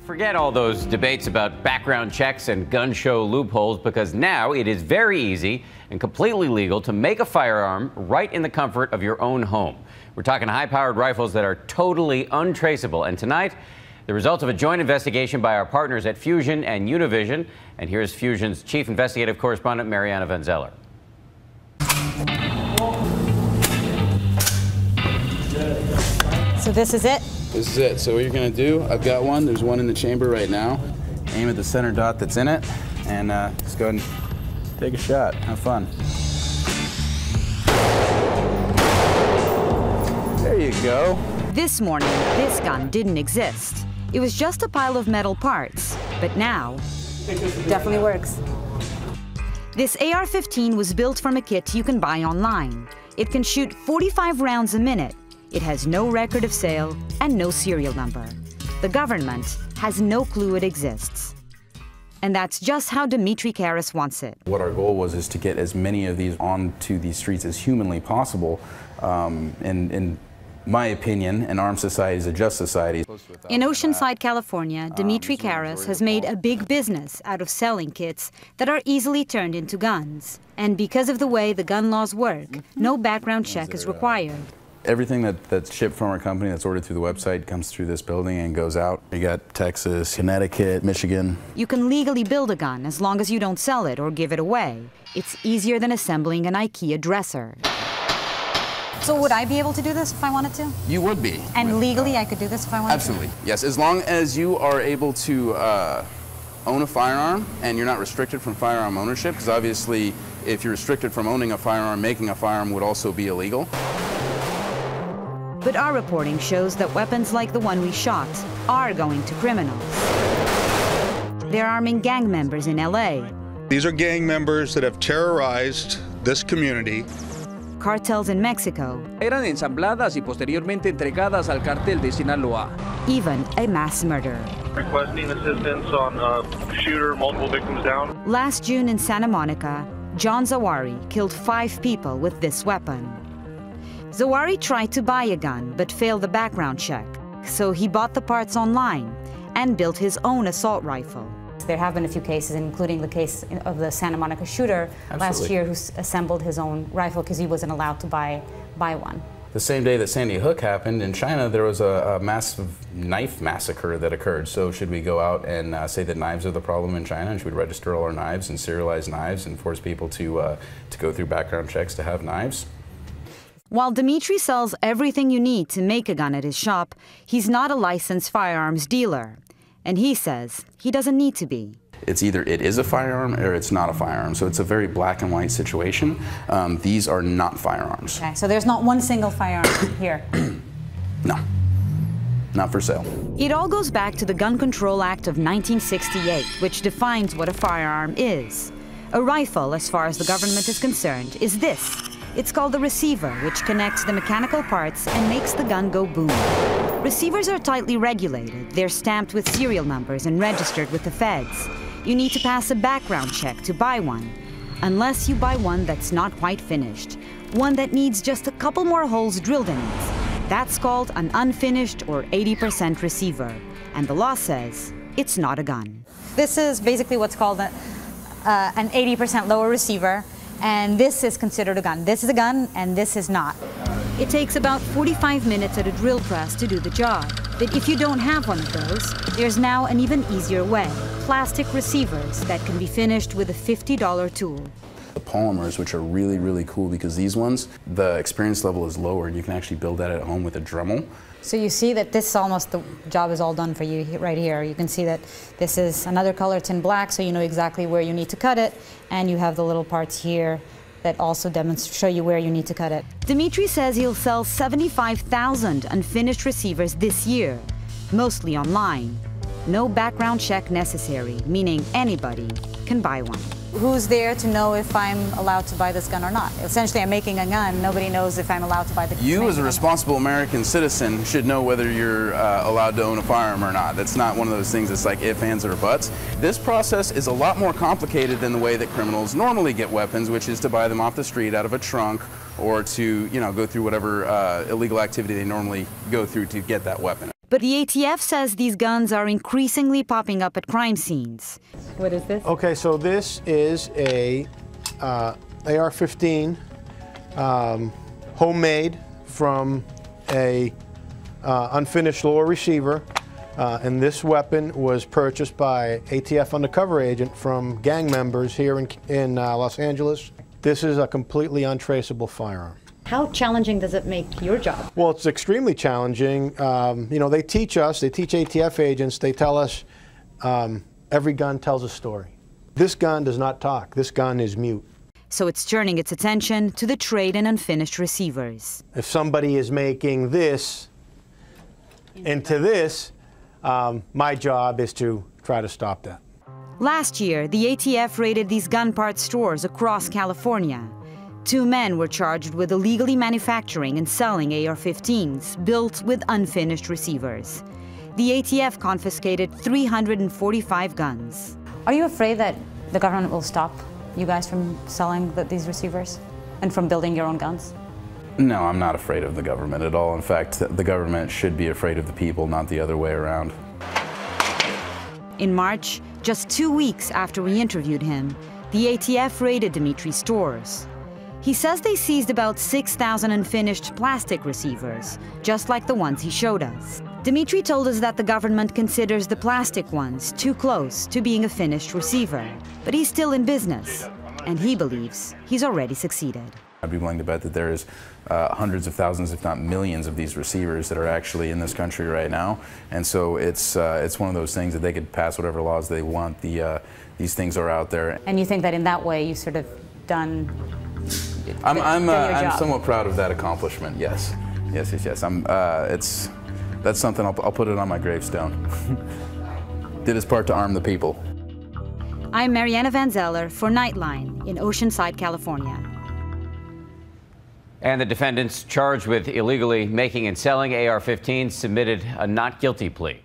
Forget all those debates about background checks and gun show loopholes, because now it is very easy and completely legal to make a firearm right in the comfort of your own home. We're talking high-powered rifles that are totally untraceable. And tonight, the results of a joint investigation by our partners at Fusion and Univision. And here's Fusion's chief investigative correspondent, Mariana Van Zeller. So this is it? This is it. So what you're going to do, I've got one. There's one in the chamber right now. Aim at the center dot that's in it, and just go ahead and take a shot. Have fun. There you go. This morning, this gun didn't exist. It was just a pile of metal parts. But now, it definitely works. This AR-15 was built from a kit you can buy online. It can shoot 45 rounds a minute. It has no record of sale and no serial number. The government has no clue it exists. And that's just how Dimitri Karas wants it. What our goal was is to get as many of these onto these streets as humanly possible. In my opinion, an armed society is a just society. In Oceanside, California, Dimitri Karas has made a big business out of selling kits that are easily turned into guns. And because of the way the gun laws work, no background check is required. Everything that's shipped from our company that's ordered through the website comes through this building and goes out. You got Texas, Connecticut, Michigan. You can legally build a gun as long as you don't sell it or give it away. It's easier than assembling an IKEA dresser. So would I be able to do this if I wanted to? You would be. And legally I could do this if I wanted Absolutely. Yes, as long as you are able to own a firearm and you're not restricted from firearm ownership, because obviously if you're restricted from owning a firearm, making a firearm would also be illegal. But our reporting shows that weapons like the one we shot are going to criminals. They're arming gang members in LA. These are gang members that have terrorized this community. Cartels in Mexico. Eran ensambladas y posteriormente entregadas al cartel de Sinaloa. Even a mass murder. Requesting assistance on shooter, multiple victims down. Last June in Santa Monica, John Zawari killed 5 people with this weapon. Zawari tried to buy a gun but failed the background check, so he bought the parts online and built his own assault rifle. There have been a few cases, including the case of the Santa Monica shooter last year who assembled his own rifle because he wasn't allowed to buy one. The same day that Sandy Hook happened in China, there was a massive knife massacre that occurred. So should we go out and say that knives are the problem in China, and should we register all our knives and serialize knives and force people to go through background checks to have knives? While Dimitri sells everything you need to make a gun at his shop, he's not a licensed firearms dealer. And he says he doesn't need to be. It's either it is a firearm or it's not a firearm. So it's a very black and white situation. These are not firearms. Okay, so there's not one single firearm here? No, not for sale. It all goes back to the Gun Control Act of 1968, which defines what a firearm is. A rifle, as far as the government is concerned, is this. It's called the receiver, which connects the mechanical parts and makes the gun go boom. Receivers are tightly regulated. They're stamped with serial numbers and registered with the feds. You need to pass a background check to buy one, unless you buy one that's not quite finished, one that needs just a couple more holes drilled in it. That's called an unfinished or 80% receiver, and the law says it's not a gun. This is basically what's called an 80% lower receiver. And this is considered a gun. This is a gun, and this is not. It takes about 45 minutes at a drill press to do the job. But if you don't have one of those, there's now an even easier way. Plastic receivers that can be finished with a $50 tool. The polymers, which are really, really cool, because these ones, the experience level is lower, and you can actually build that at home with a Dremel. So you see that this almost, the job is all done for you right here. You can see that this is another color, it's in black, so you know exactly where you need to cut it. And you have the little parts here that also show you where you need to cut it. Dimitri says he'll sell 75,000 unfinished receivers this year, mostly online. No background check necessary, meaning anybody can buy one. Who's there to know if I'm allowed to buy this gun or not? Essentially, I'm making a gun. Nobody knows if I'm allowed to buy the gun. You, as a responsible American citizen, should know whether you're allowed to own a firearm or not. That's not one of those things that's like if, ands, or buts. This process is a lot more complicated than the way that criminals normally get weapons, which is to buy them off the street out of a trunk or to, go through whatever illegal activity they normally go through to get that weapon. But the ATF says these guns are increasingly popping up at crime scenes. What is this? Okay, so this is a AR-15, homemade from a unfinished lower receiver. And this weapon was purchased by ATF undercover agent from gang members here in Los Angeles. This is a completely untraceable firearm. How challenging does it make your job? Well, it's extremely challenging. You know, they teach ATF agents, they tell us every gun tells a story. This gun does not talk. This gun is mute. So it's turning its attention to the trade in unfinished receivers. If somebody is making this into this, my job is to try to stop that. Last year, the ATF raided these gun parts stores across California. 2 men were charged with illegally manufacturing and selling AR-15s built with unfinished receivers. The ATF confiscated 345 guns. Are you afraid that the government will stop you guys from selling these receivers and from building your own guns? No, I'm not afraid of the government at all. In fact, the government should be afraid of the people, not the other way around. In March, just 2 weeks after we interviewed him, the ATF raided Dimitri's stores. He says they seized about 6,000 unfinished plastic receivers, just like the ones he showed us. Dimitri told us that the government considers the plastic ones too close to being a finished receiver. But he's still in business, and he believes he's already succeeded. I'd be willing to bet that there is hundreds of thousands, if not millions, of these receivers that are actually in this country right now. And so it's one of those things that they could pass whatever laws they want. These things are out there. And you think that in that way you sort of done I'm somewhat proud of that accomplishment. Yes. That's something I'll put it on my gravestone. Did his part to arm the people. I'm Mariana Van Zeller for Nightline in Oceanside, California. And the defendants charged with illegally making and selling AR-15s submitted a not guilty plea.